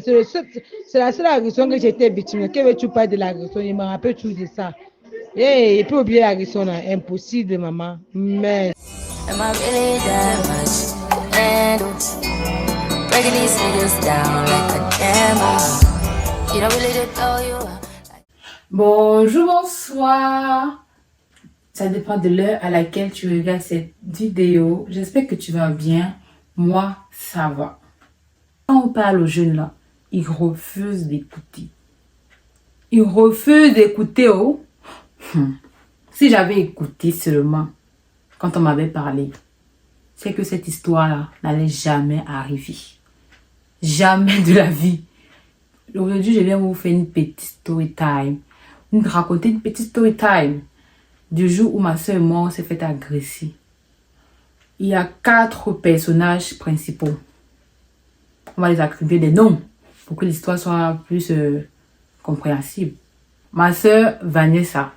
C'est la seule agression que j'étais victime. Que veux-tu parler de l'agression? Je me rappelle toujours de ça. Et puis oublier l'agression, impossible, maman. Mais. Am I really that much? And breaking these niggas down like a camel. You don't really know you. Bonjour, bonsoir. Ça dépend de l'heure à laquelle tu regardes cette vidéo. J'espère que tu vas bien. Moi, ça va. Quand on parle aux jeunes là, ils refusent d'écouter. Ils refusent d'écouter, oh. Si j'avais écouté seulement quand on m'avait parlé, c'est que cette histoire-là n'allait jamais arriver. Jamais de la vie. Aujourd'hui, je viens vous faire une petite story time. Vous raconter une petite story time du jour où ma soeur et moi on s'est fait agresser. Il y a 4 personnages principaux. On va les attribuer des noms pour que l'histoire soit plus compréhensible. Ma soeur Vanessa.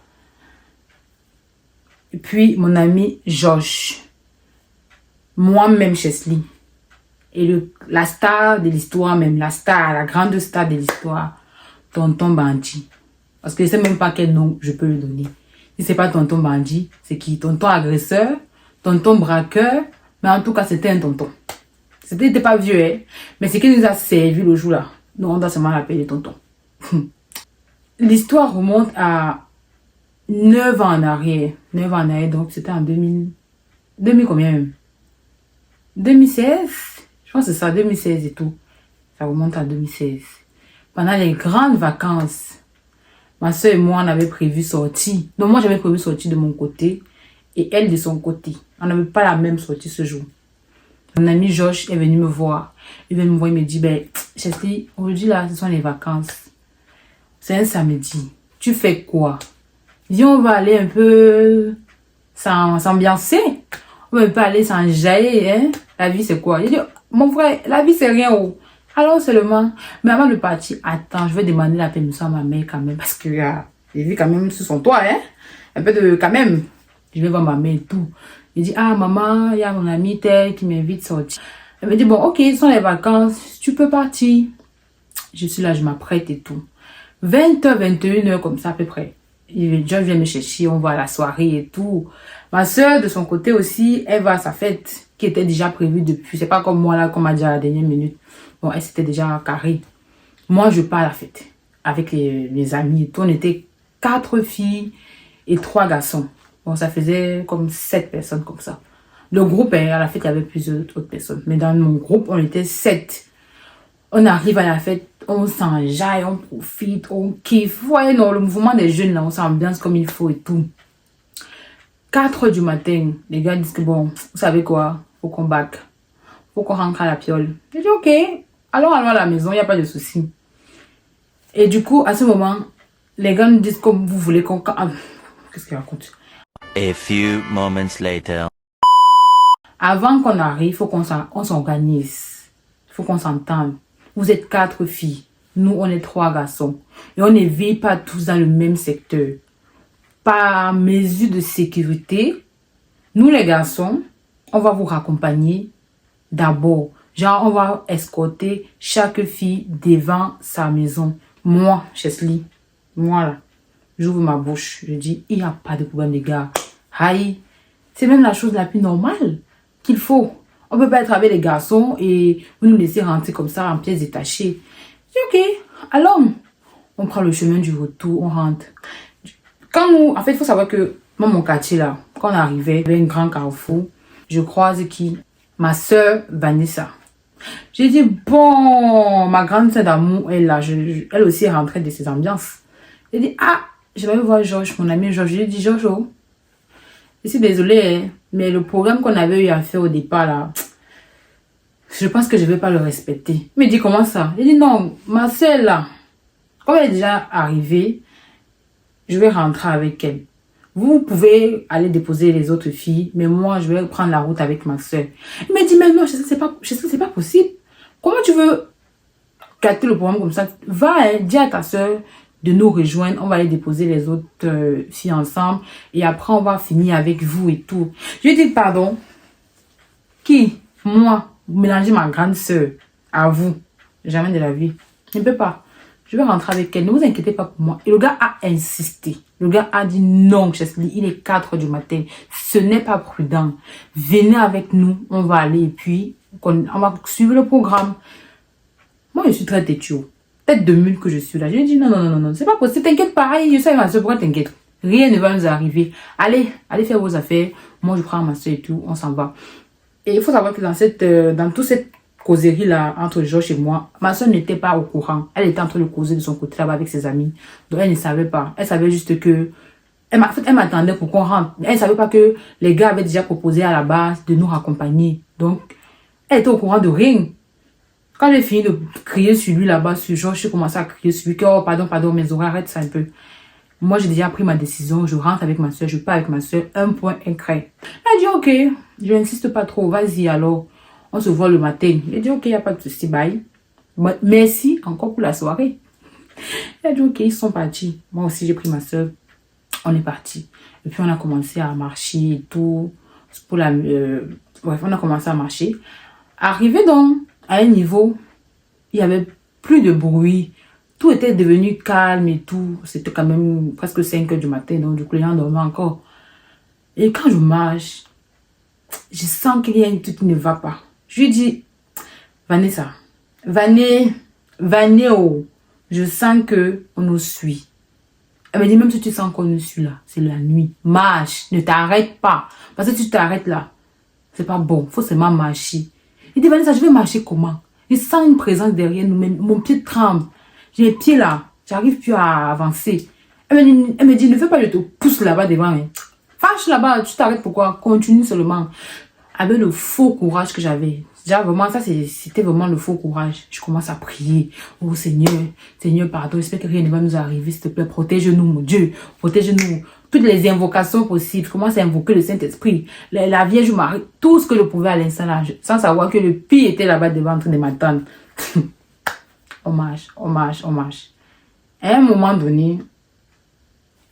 Et puis mon ami Josh. Moi-même Chesley. Et la star de l'histoire même, la grande star de l'histoire, Tonton Bandit. Parce que je ne sais même pas quel nom je peux lui donner. Si c'est pas Tonton Bandit, c'est qui? Tonton agresseur, Tonton braqueur, mais en tout cas c'était un tonton. C'était pas vieux, hein? Mais c'est qui nous a servi le jour là. Nous on doit seulement l'appeler tonton. L'histoire remonte à 9 ans en arrière. 9 ans en arrière, donc c'était en 2000 combien même? 2016? Je pense que c'est ça, 2016 et tout. Ça remonte à 2016. Pendant les grandes vacances, ma soeur et moi, on avait prévu sortir. Donc moi, j'avais prévu sortir de mon côté et elle de son côté. On n'avait pas la même sortie ce jour. Mon ami Josh est venu me voir. Il vient me voir, il me dit, ben, Chesley, aujourd'hui là, ce sont les vacances. C'est un samedi. Tu fais quoi? Viens, on va aller un peu s'ambiancer. On va pas aller s'enjailler, hein? La vie, c'est quoi? Il dit, mon frère, la vie, c'est rien, oh. Alors seulement, mais avant de partir, attends, je vais demander la permission à ma mère quand même, parce que j'ai vu quand même sous son toit, hein? Un peu de, quand même. Je vais voir ma mère et tout. Il dit, ah, maman, il y a mon ami tel qui m'invite à sortir. Elle me dit, bon, ok, ce sont les vacances, tu peux partir. Je suis là, je m'apprête et tout. 20h, 21h, comme ça, à peu près. John vient me chercher, on va à la soirée et tout. Ma soeur, de son côté aussi, elle va à sa fête, qui était déjà prévue depuis. C'est pas comme moi, là, qu'on m'a dit à la dernière minute. Bon, elle s'était déjà carrée. Moi, je pars à la fête avec mes amis et tout. On était 4 filles et 3 garçons. Bon, ça faisait comme 7 personnes comme ça. Le groupe, à la fête, il y avait plusieurs autres personnes. Mais dans mon groupe, on était 7. On arrive à la fête, on s'enjaille, on profite, on kiffe. Vous voyez, non, le mouvement des jeunes, là, on s'ambiance comme il faut et tout. 4 heures du matin, les gars disent que bon, vous savez quoi, faut qu'on back. Faut qu'on rentre à la piole. J'ai dit, ok, allons à la maison, il n'y a pas de souci. Et du coup, à ce moment, les gars nous disent comme vous voulez qu'on... Qu'est-ce qu'il raconte? A few moments later. Avant qu'on arrive, il faut qu'on s'organise. Il faut qu'on s'entende. Vous êtes 4 filles. Nous, on est 3 garçons. Et on ne vit pas tous dans le même secteur. Par mesure de sécurité, nous les garçons, on va vous raccompagner d'abord. Genre, on va escorter chaque fille devant sa maison. Moi, Chesley, moi là, j'ouvre ma bouche. Je dis, il n'y a pas de problème les gars. Aïe, c'est même la chose la plus normale qu'il faut. On ne peut pas être avec les garçons et vous nous laisser rentrer comme ça en pièces détachées. Je dis, ok, alors, on prend le chemin du retour, on rentre. Quand nous, en fait, il faut savoir que moi, mon quartier là, quand on arrivait, il y avait un grand carrefour. Je croise qui? Ma soeur Vanessa. J'ai dit, bon, ma grande sœur d'amour, elle là, elle aussi est rentrée de ses ambiances. J'ai dit, ah, je vais voir Georges, mon ami Georges. J'ai dit, Georges, oh, je suis désolée, hein, mais le programme qu'on avait eu à faire au départ là, je pense que je ne vais pas le respecter. Il me dit, comment ça? J'ai dit, non, ma soeur là, comme elle est déjà arrivée, je vais rentrer avec elle. Vous pouvez aller déposer les autres filles, mais moi, je vais prendre la route avec ma soeur. Il m'a dit, mais non, c'est pas possible. Comment tu veux gâter le programme comme ça? Va, hein, dis à ta soeur de nous rejoindre. On va aller déposer les autres filles ensemble. Et après, on va finir avec vous et tout. Je lui ai dit, pardon. Qui? Moi. Vous mélangez ma grande soeur à vous. Jamais de la vie. Je ne peux pas. Je vais rentrer avec elle. Ne vous inquiétez pas pour moi. Et le gars a insisté. Le gars a dit non, Chesley, il est 4 du matin. Ce n'est pas prudent. Venez avec nous. On va aller et puis on va suivre le programme. Moi, je suis très têtue. Tête de mule que je suis là. Je lui ai dit non. C'est pas possible. T'inquiète pas. Je sais ma soeur. Pourquoi t'inquiète? Rien ne va nous arriver. Allez faire vos affaires. Moi, je prends ma soeur et tout. On s'en va. Et il faut savoir que dans toute cette causerie là entre Georges et moi, ma soeur n'était pas au courant. Elle était en train de causer de son côté là-bas avec ses amis. Donc elle ne savait pas. Elle savait juste que elle m'attendait pour qu'on rentre. Elle ne savait pas que les gars avaient déjà proposé à la base de nous raccompagner. Donc elle était au courant de rien. Quand j'ai fini de crier sur lui là-bas, sur Georges, j'ai commencé à crier sur lui que oh pardon, mes oreilles, arrête ça un peu. Moi j'ai déjà pris ma décision, je rentre avec ma soeur, je pars avec ma soeur, un point incret. Elle a dit ok, je n'insiste pas trop, vas-y alors. On se voit le matin. J'ai dit, ok, il n'y a pas de souci, bye. Merci encore pour la soirée. Elle a dit, ok, ils sont partis. Moi aussi, j'ai pris ma soeur. On est parti. Et puis, on a commencé à marcher et tout. Bref, on a commencé à marcher. Arrivé donc à un niveau, il n'y avait plus de bruit. Tout était devenu calme et tout. C'était quand même presque 5 h du matin. Donc, du coup, les gens dormaient encore. Et quand je marche, je sens qu'il y a un truc qui ne va pas. Je lui dis, Vanessa, oh, je sens que on nous suit. Elle me dit, même si tu sens qu'on nous suit là, c'est la nuit. Marche, ne t'arrête pas. Parce que si tu t'arrêtes là, c'est pas bon. Il faut seulement marcher. Il dit, Vanessa, je vais marcher comment? Je sens une présence derrière nous, mon pied tremble. J'ai les pieds là, j'arrive plus à avancer. Elle me dit, ne fais pas, je te pousse là-bas devant. Hein. Fâche là-bas, tu t'arrêtes pourquoi? Continue seulement. Avec le faux courage que j'avais. Déjà, vraiment, ça, c'était vraiment le faux courage. Je commence à prier. Oh Seigneur, pardon, j'espère que rien ne va nous arriver. S'il te plaît, protège-nous, mon Dieu. Protège-nous. Toutes les invocations possibles. Je commence à invoquer le Saint-Esprit. La Vierge Marie. Tout ce que je pouvais à l'instant là. Sans savoir que le pire était là-bas devant en train de m'attendre. Hommage. À un moment donné,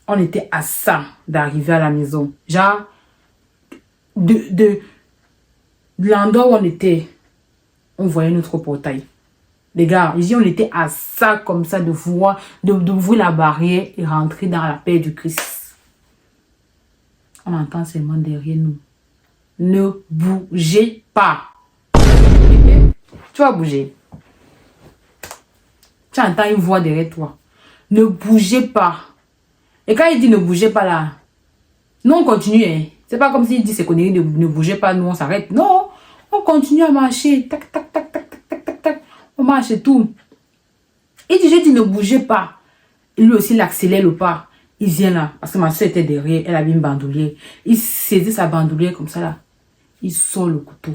on était à ça d'arriver à la maison. Genre, de l'endroit où on était, on voyait notre portail. Les gars, ici on était à ça comme ça de voir, d'ouvrir la barrière et rentrer dans la paix du Christ. On entend seulement derrière nous. Ne bougez pas. Tu vas bouger. Tu entends une voix derrière toi. Ne bougez pas. Et quand il dit ne bougez pas là, nous on continue. Hein. C'est pas comme s'il dit c'est conneries, ne bougez pas, nous on s'arrête. Non, on continue à marcher. Tac. On marche et tout. Et j'ai dit ne bougez pas. Et lui aussi il accélère le pas. Il vient là. Parce que ma soeur était derrière. Elle avait une bandoulière. Il saisit sa bandoulière comme ça là. Il sort le couteau.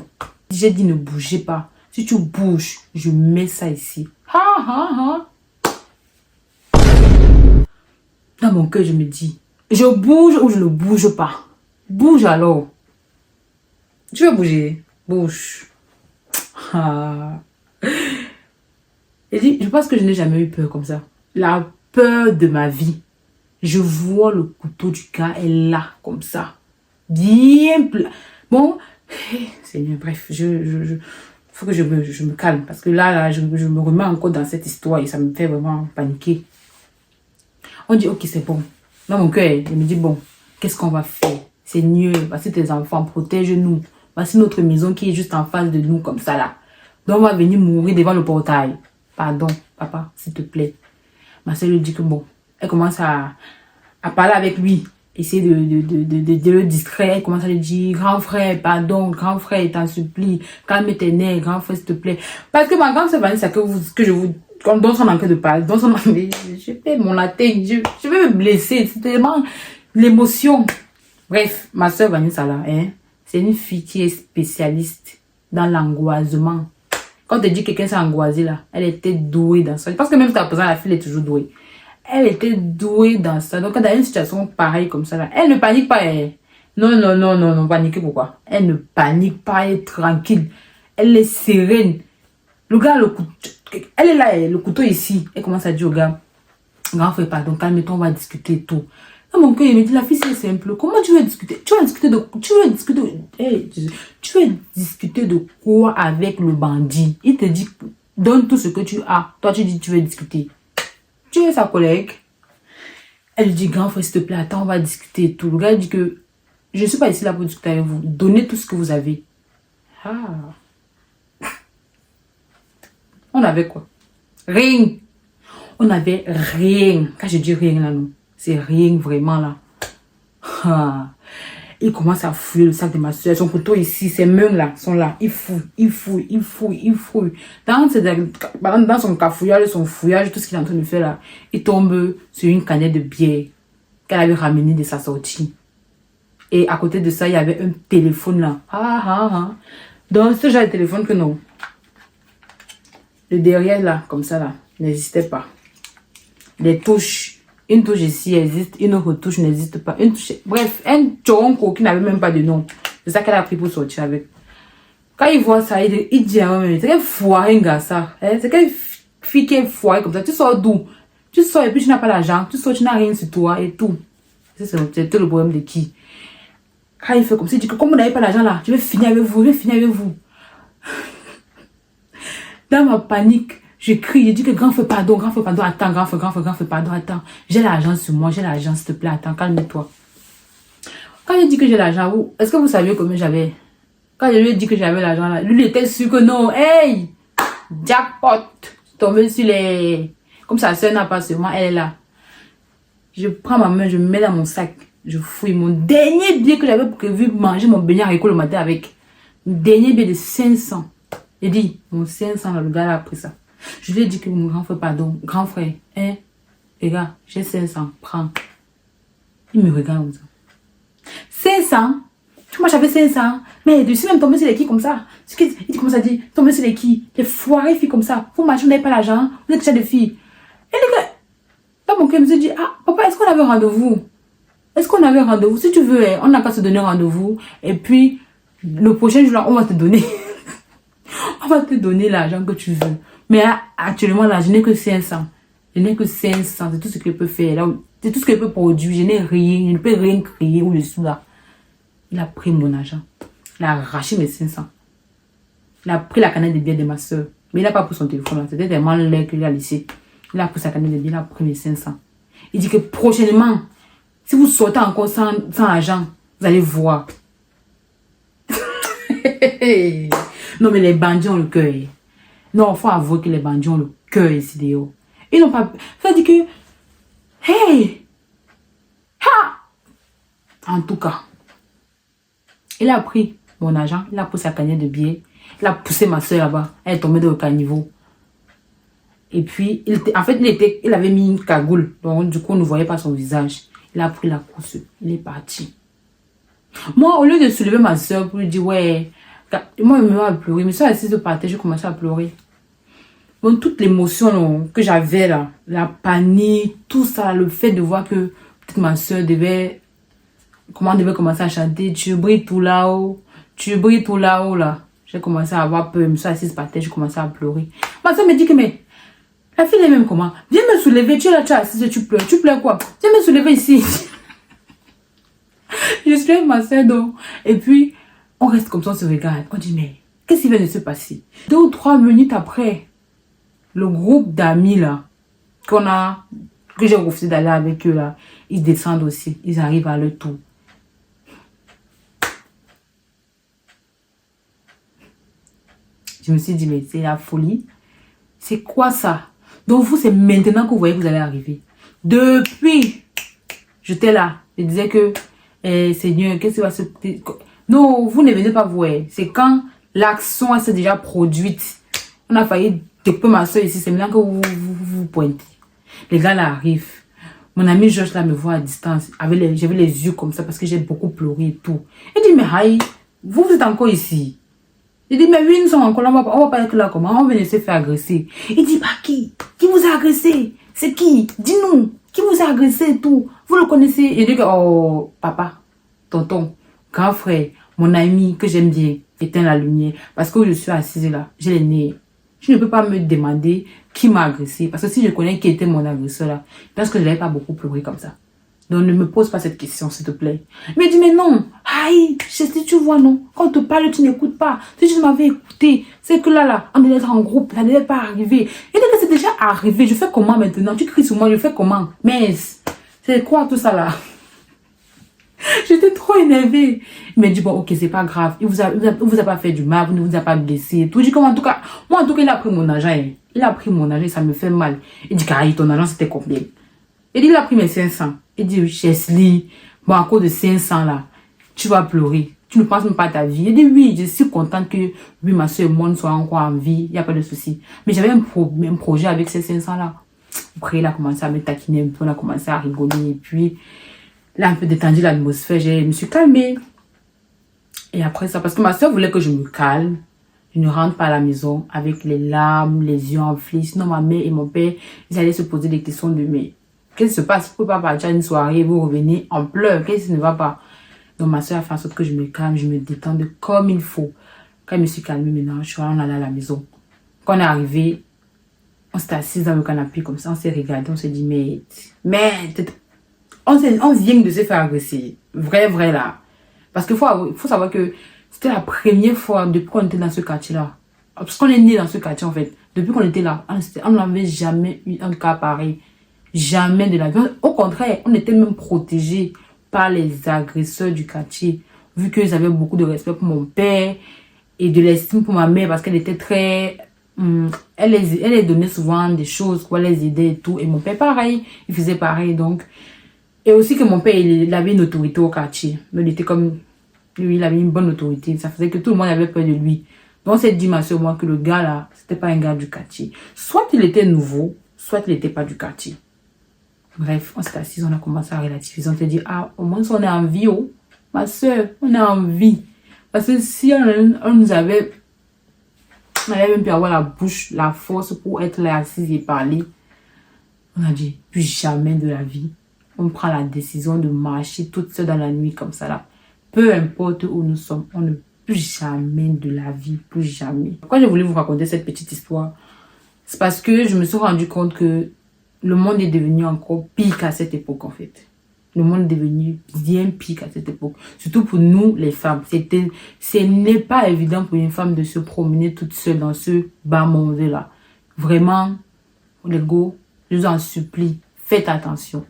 J'ai dit ne bougez pas. Si tu bouges, je mets ça ici. Dans mon cœur, je me dis, je bouge ou je ne bouge pas. Bouge alors. Tu veux bouger? Bouge. Et dit, je pense que je n'ai jamais eu peur comme ça. La peur de ma vie. Je vois le couteau du gars est là, comme ça. Bien plat. Bon, Seigneur, bref, faut que je me calme. Parce que là je me remets encore dans cette histoire et ça me fait vraiment paniquer. On dit, ok, c'est bon. Dans mon cœur, je me dis, bon, qu'est-ce qu'on va faire? Seigneur, voici tes enfants, protège-nous. Voici notre maison qui est juste en face de nous, comme ça là. Donc on va venir mourir devant le portail. Pardon, papa, s'il te plaît. Ma soeur lui dit que bon, elle commence à parler avec lui. Essayer de le distraire. Elle commence à lui dire, grand frère, pardon, grand frère, t'en supplie. Calme tes nerfs, grand frère, s'il te plaît. Parce que ma grande soeur Vanessa, que je vous... Dans son enquête de parler, je fais mon latin, je vais me blesser, c'est tellement l'émotion. Bref, ma soeur Vanessa là, hein, c'est une fille qui est spécialiste dans l'angoisement. Quand tu dis que quelqu'un s'est angoissé là, elle était douée dans ça. Parce que même si tu as besoin, la fille est toujours douée. Elle était douée dans ça. Donc, quand tu as une situation pareille comme ça là, elle ne panique pas. Non, paniquer pourquoi? Elle ne panique pas, elle est tranquille. Elle est sereine. Le gars, elle est là, le couteau ici. Elle commence à dire au gars, grand frère, pardon, calme-toi, on va discuter et tout. Dans mon cœur, il me dit, la fille, c'est simple. Comment tu veux discuter? Tu veux discuter de quoi avec le bandit? Il te dit, Donne tout ce que tu as. Toi, tu dis tu veux discuter. Tu es sa collègue. Elle lui dit, grand frère, s'il te plaît, attends, on va discuter et tout. Le gars dit que je ne suis pas ici là pour discuter avec vous. Donnez tout ce que vous avez. Ah. On avait quoi? Rien. On avait rien. Quand je dis rien là, non. C'est rien vraiment là. Ah. Il commence à fouiller le sac de ma soeur. Son couteau ici, ses mains là sont là. Il fouille. Dans son cafouillage, son fouillage, tout ce qu'il est en train de faire là, il tombe sur une canette de bière qu'elle avait ramenée de sa sortie. Et à côté de ça, il y avait un téléphone là. Donc, ce genre de téléphone que non. Le derrière là, comme ça là, n'existait pas. Les touches. Une touche ici existe, une autre touche n'existe pas. Une touche, bref, un tchoronko qui n'avait même pas de nom. C'est ça qu'elle a pris pour sortir avec. Quand il voit ça, il dit à moi, c'est quel foiré, gars, ça. C'est quelle fille qui est foirée comme ça. Tu sors d'où? Tu sors et puis tu n'as pas l'argent. Tu sors, tu n'as rien sur toi et tout. C'est tout le problème de qui? Quand il fait comme ça, il dit que comme vous n'avez pas l'argent là, je vais finir avec vous. Dans ma panique, je crie, je dis que grand frère, pardon, attends, grand frère, pardon, attends. J'ai l'argent sur moi, s'il te plaît, attends, calme-toi. Quand je dis que j'ai l'argent, est-ce que vous saviez combien j'avais? Quand je lui ai dit que j'avais l'argent là, lui il était sûr que non. Hey! Jackpot! Tombé sur les... Comme sa soeur n'a pas seulement, elle est là. Je prends ma main, je me mets dans mon sac. Je fouille mon dernier billet que j'avais prévu manger mon beignet haricot le matin avec. Mon dernier billet de 500. J'ai dit, mon 500 là, le gars là a pris ça. Je lui ai dit que mon grand frère, pardon, grand frère, hein, les gars, j'ai 500, prends. Il me regarde comme ça. 500? Moi j'avais 500, mais je suis même tombé sur les qui comme ça. Il dit comme ça, dit, tomber sur les qui, les foirées filles comme ça. Vous marchez, vous n'avez pas l'argent, vous êtes déjà des filles. Et les gars, dans mon cœur, je me suis dit, ah, papa, est-ce qu'on avait rendez-vous? Si tu veux, on n'a qu'à se donner rendez-vous. Et puis, le prochain jour, là, on va te donner. On va te donner l'argent que tu veux. Mais actuellement, là, je n'ai que 500. C'est tout ce que je peux faire. C'est tout ce que je peux produire. Je n'ai rien. Je ne peux rien créer où je suis là. Il a pris mon argent. Il a arraché mes 500. Il a pris la canette de bière de ma soeur. Mais il n'a pas pris son téléphone là. C'était tellement laid qu'il a laissé. Il a pris sa canette de bière. Il a pris mes 500. Il dit que prochainement, si vous sortez encore sans argent, vous allez voir. Non, mais les bandits ont le cœur. Non, il faut avouer que les bandits ont le cœur ici dehors. Ils n'ont pas... Ça dit que... Hey! Ha! En tout cas, il a pris mon argent, il a pris sa canette de bière, il a poussé ma soeur là-bas, elle est tombée dans le caniveau. Et puis, il avait mis une cagoule, donc du coup, on ne voyait pas son visage. Il a pris la course, il est parti. Moi, au lieu de soulever ma soeur pour lui dire, ouais... Moi, je me mets à pleurer. Mais ça, assise de partir, je commençais à pleurer. Bon, toute l'émotion que j'avais là, la panique, tout ça, le fait de voir que peut-être ma soeur devait commencer à chanter. Tu brilles tout là-haut. Là. J'ai commencé à avoir peur. Je me suis assise par terre, j'ai commencé à pleurer. Ma soeur me dit que, mais, la fille est même comment? Viens me soulever, tu es là, tu es assise, tu pleures. Tu pleures quoi? Viens me soulever ici. Je suis avec ma soeur donc. Et puis, on reste comme ça, on se regarde. On dit, mais qu'est-ce qui vient de se passer? 2 ou 3 minutes après, le groupe d'amis là, que j'ai refusé d'aller avec eux là, ils descendent aussi. Ils arrivent à leur tour. Je me suis dit, mais c'est la folie. C'est quoi ça? Donc vous, c'est maintenant que vous voyez que vous allez arriver. Depuis, j'étais là. Je disais que, Seigneur, qu'est-ce qui va se... Non, vous ne venez pas voir. C'est quand l'action s'est déjà produite. On a failli découper ma soeur ici. C'est maintenant que vous pointez. Les gars là arrivent. Mon ami Josh là me voit à distance. J'avais les yeux comme ça parce que j'ai beaucoup pleuré et tout. Il dit, mais Haï, vous êtes encore ici. Il dit, mais oui, nous sommes encore là. On va pas être là comment? On va se faire agresser. Il dit, bah qui? Qui vous a agressé? C'est qui? Dis-nous. Qui vous a agressé et tout? Vous le connaissez? Il dit que, oh, papa, tonton, grand frère, mon ami que j'aime bien, éteint la lumière. Parce que je suis assise là, j'ai les nez. Je ne peux pas me demander qui m'a agressé. Parce que si je connais qui était mon agresseur là, je pense que je n'avais pas beaucoup pleuré comme ça. Donc, ne me pose pas cette question, s'il te plaît. Mais dis, mais non. Aïe, si tu vois, non. Quand on te parle, tu n'écoutes pas. Si tu m'avais écouté, c'est que là, on devait être en groupe. Ça ne devait pas arriver. Et dès que c'est déjà arrivé, je fais comment maintenant? Tu cries sur moi, je fais comment? Mais c'est quoi tout ça là? J'étais trop énervée. Il m'a dit, bon, ok, c'est pas grave. Il vous a pas fait du mal, il ne vous a pas blessé. Tout dit comme en tout cas, il a pris mon argent. Il a pris mon argent, ça me fait mal. Il dit, Kari, ton argent, c'était combien? Il dit, il a pris mes 500. Il dit, Chesley, bon, à cause de 500 là, tu vas pleurer. Tu ne penses même pas à ta vie. Il dit, oui, je suis contente que oui, ma soeur et moi soient encore en vie. Il n'y a pas de souci. Mais j'avais un projet avec ces 500 là. Après, il a commencé à me taquiner un peu, on a commencé à rigoler. Et puis, il a un peu détendu l'atmosphère. Je me suis calmée. Et après ça, parce que ma soeur voulait que je me calme. Je ne rentre pas à la maison avec les larmes, les yeux enflés. Sinon, ma mère et mon père, ils allaient se poser des questions de mais qu'est-ce qui se passe? Vous ne pouvez pas partir à une soirée, vous revenez en pleurs. Qu'est-ce qui ne va pas? Donc, ma soeur a fait en sorte que je me calme, je me détende comme il faut. Quand je me suis calmée maintenant, on allait à la maison. Quand on est arrivé, on s'est assis dans le canapé comme ça, on s'est regardé, on s'est dit, mais, on vient de se faire agresser. Vrai là. Parce qu'il faut savoir que c'était la première fois depuis qu'on était dans ce quartier-là. Parce qu'on est né dans ce quartier en fait. Depuis qu'on était là, on n'avait jamais eu un cas pareil. Jamais de la vie. Au contraire, on était même protégés par les agresseurs du quartier. Vu qu'ils avaient beaucoup de respect pour mon père et de l'estime pour ma mère parce qu'elle était très... elle les donnait souvent des choses, quoi, les aidait et tout. Et mon père pareil, il faisait pareil donc. Et aussi que mon père, il avait une autorité au quartier. Il était comme... Lui, il avait une bonne autorité. Ça faisait que tout le monde avait peur de lui. Donc, c'est dit ma soeur, moi, que le gars là, c'était pas un gars du quartier. Soit il était nouveau, soit il n'était pas du quartier. Bref, on s'est assis, on a commencé à relativiser. On s'est dit, ah, au moins, on est en vie, oh. Ma soeur, on est en vie. Parce que si on nous avait... On avait même pu avoir la bouche, la force pour être là, assise et parler. On a dit, plus jamais de la vie. On prend la décision de marcher toute seule dans la nuit comme ça là. Peu importe où nous sommes, on ne plus jamais de la vie, plus jamais. Pourquoi j'ai voulu vous raconter cette petite histoire? C'est parce que je me suis rendu compte que le monde est devenu encore pire qu'à cette époque en fait. Le monde est devenu bien pire qu'à cette époque. Surtout pour nous les femmes. Ce n'est pas évident pour une femme de se promener toute seule dans ce bas monde là. Vraiment, les gars, je vous en supplie, faites attention.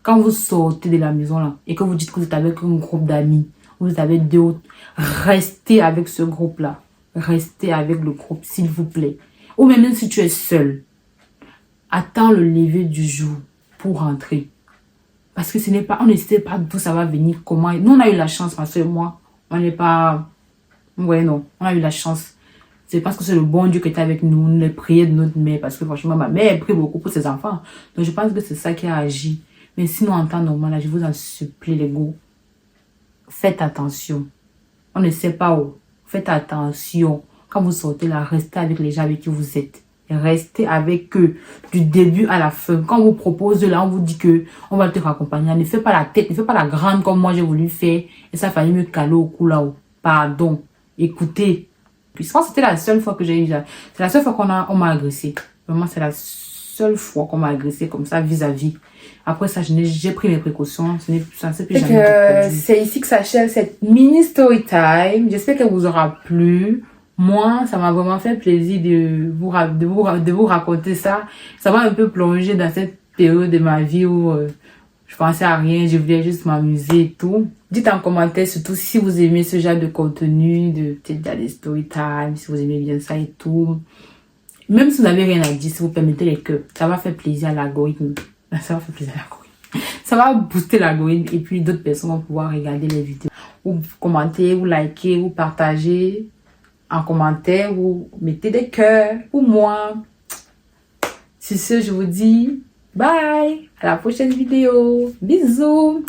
Quand vous sortez de la maison là et que vous dites que vous êtes avec un groupe d'amis, vous avez deux autres, restez avec ce groupe là. Restez avec le groupe s'il vous plaît. Ou même si tu es seul, attends le lever du jour pour rentrer. Parce que ce n'est pas, on ne sait pas d'où ça va venir, comment. Nous on a eu la chance, ma soeur et moi, on n'est pas, ouais non, on a eu la chance. C'est parce que c'est le bon Dieu qui était avec nous, on les priait de notre mère, parce que franchement ma mère prie beaucoup pour ses enfants. Donc je pense que c'est ça qui a agi. Mais sinon, en temps normal, là, je vous en supplie, les gars. Faites attention. On ne sait pas où. Faites attention. Quand vous sortez là, restez avec les gens avec qui vous êtes. Et restez avec eux du début à la fin. Quand on vous propose là, on vous dit que on va te raccompagner. Ne fais pas la tête, ne fais pas la grande comme moi j'ai voulu faire. Et ça fallait me caler au cou là-haut. Pardon. Écoutez. Puis c'était la seule fois que j'ai eu ça. C'est la seule fois on m'a agressé. Vraiment, c'est la seule fois qu'on m'a agressé comme ça vis-à-vis. Après ça, j'ai pris mes précautions. C'est ici que s'achève cette mini story time. J'espère qu'elle vous aura plu. Moi, ça m'a vraiment fait plaisir de vous raconter ça. Ça m'a un peu plongé dans cette période de ma vie où je pensais à rien, je voulais juste m'amuser et tout. Dites en commentaire surtout si vous aimez ce genre de contenu, peut-être des story time, si vous aimez bien ça et tout. Même si vous n'avez rien à dire, si vous permettez les cœurs, ça va faire plaisir à l'algorithme. Ça va faire plaisir à l'algorithme. Ça va booster l'algorithme et puis d'autres personnes vont pouvoir regarder les vidéos. Ou commenter, ou liker, ou partager en commentaire, ou mettez des cœurs pour moi. Sur ce, je vous dis bye, à la prochaine vidéo. Bisous.